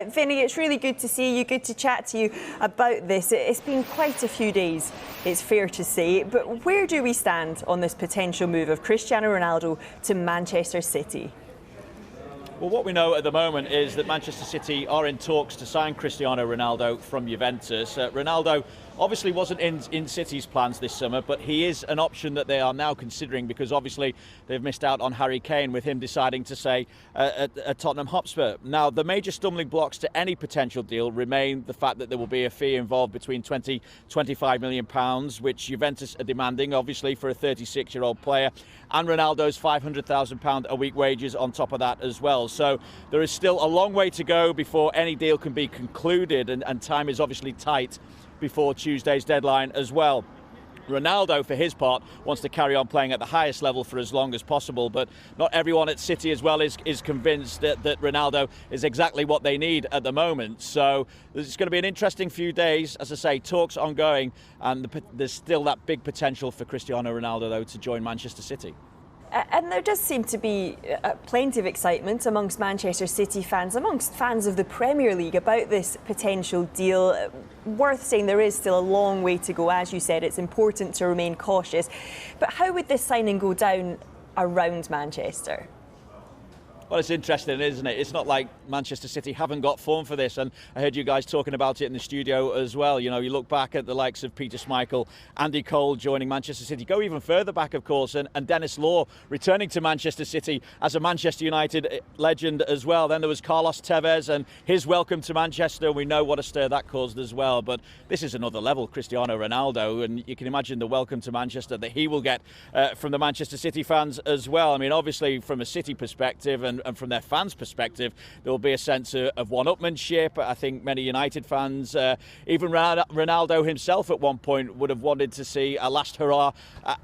Vinny, it's really good to see you, good to chat to you about this. It's been quite a few days, it's fair to say, but where do we stand on this potential move of Cristiano Ronaldo to Manchester City? Well, what we know at the moment is that Manchester City are in talks to sign Cristiano Ronaldo from Juventus. Ronaldo obviously wasn't in City's plans this summer, but he is an option that they are now considering because obviously they've missed out on Harry Kane with him deciding to stay at Tottenham Hotspur. Now, the major stumbling blocks to any potential deal remain the fact that there will be a fee involved between £20–25 million, which Juventus are demanding, obviously, for a 36-year-old player, and Ronaldo's £500,000 a week wages on top of that as well. So there is still a long way to go before any deal can be concluded, and time is obviously tight before Tuesday's deadline as well. Ronaldo, for his part, wants to carry on playing at the highest level for as long as possible, but not everyone at City as well is convinced that Ronaldo is exactly what they need at the moment. So it's going to be an interesting few days. As I say, talks ongoing, and there's still that big potential for Cristiano Ronaldo, though, to join Manchester City. And there does seem to be plenty of excitement amongst Manchester City fans, amongst fans of the Premier League about this potential deal. Worth saying there is still a long way to go. As you said, it's important to remain cautious. But how would this signing go down around Manchester? Well, it's interesting, isn't it? It's not like Manchester City haven't got form for this, and I heard you guys talking about it in the studio as well. You know, you look back at the likes of Peter Schmeichel, Andy Cole joining Manchester City, go even further back, of course, and Dennis Law returning to Manchester City as a Manchester United legend as well. Then there was Carlos Tevez and his welcome to Manchester. We know what a stir that caused as well, but this is another level, Cristiano Ronaldo, and you can imagine the welcome to Manchester that he will get from the Manchester City fans as well. I mean, obviously, from a City perspective and from their fans' perspective, there will be a sense of one-upmanship. I think many United fans, even Ronaldo himself at one point, would have wanted to see a last hurrah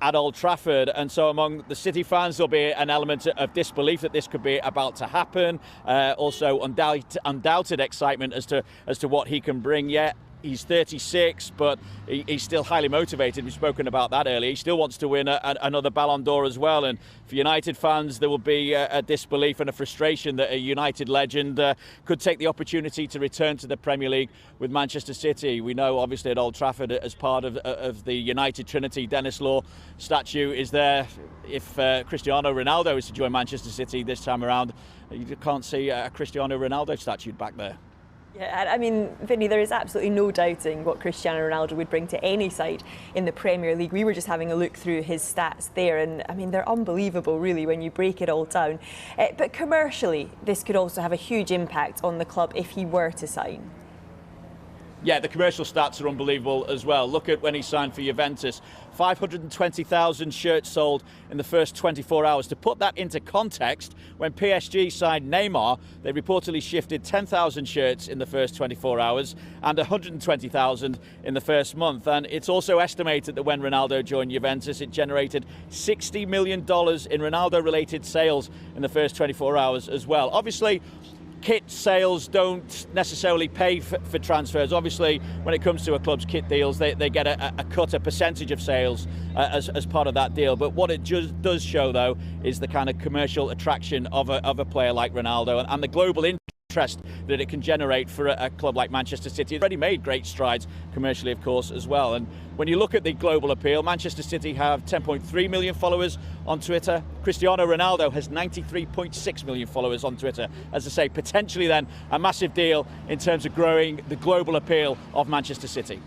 at Old Trafford. And so among the City fans, there'll be an element of disbelief that this could be about to happen. Also undoubted excitement as to what he can bring yet. He's 36, but he's still highly motivated. We've spoken about that earlier. He still wants to win another Ballon d'Or as well. And for United fans, there will be a disbelief and a frustration that a United legend could take the opportunity to return to the Premier League with Manchester City. We know, obviously, at Old Trafford, as part of the United Trinity, Dennis Law statue is there. If Cristiano Ronaldo is to join Manchester City this time around, you can't see a Cristiano Ronaldo statue back there. Yeah, I mean, Vinny, there is absolutely no doubting what Cristiano Ronaldo would bring to any side in the Premier League. We were just having a look through his stats there, and I mean, they're unbelievable, really, when you break it all down. But commercially, this could also have a huge impact on the club if he were to sign. Yeah, the commercial stats are unbelievable as well. Look at when he signed for Juventus. 520,000 shirts sold in the first 24 hours. To put that into context, when PSG signed Neymar, they reportedly shifted 10,000 shirts in the first 24 hours and 120,000 in the first month. And it's also estimated that when Ronaldo joined Juventus, it generated $60 million in Ronaldo-related sales in the first 24 hours as well. Obviously, kit sales don't necessarily pay for transfers. Obviously, when it comes to a club's kit deals, they get a percentage of sales as part of that deal. But what it just does show, though, is the kind of commercial attraction of a player like Ronaldo and the global interest that it can generate for a club like Manchester City. It's already made great strides commercially, of course, as well. And when you look at the global appeal, Manchester City have 10.3 million followers on Twitter. Cristiano Ronaldo has 93.6 million followers on Twitter. As I say, potentially then a massive deal in terms of growing the global appeal of Manchester City.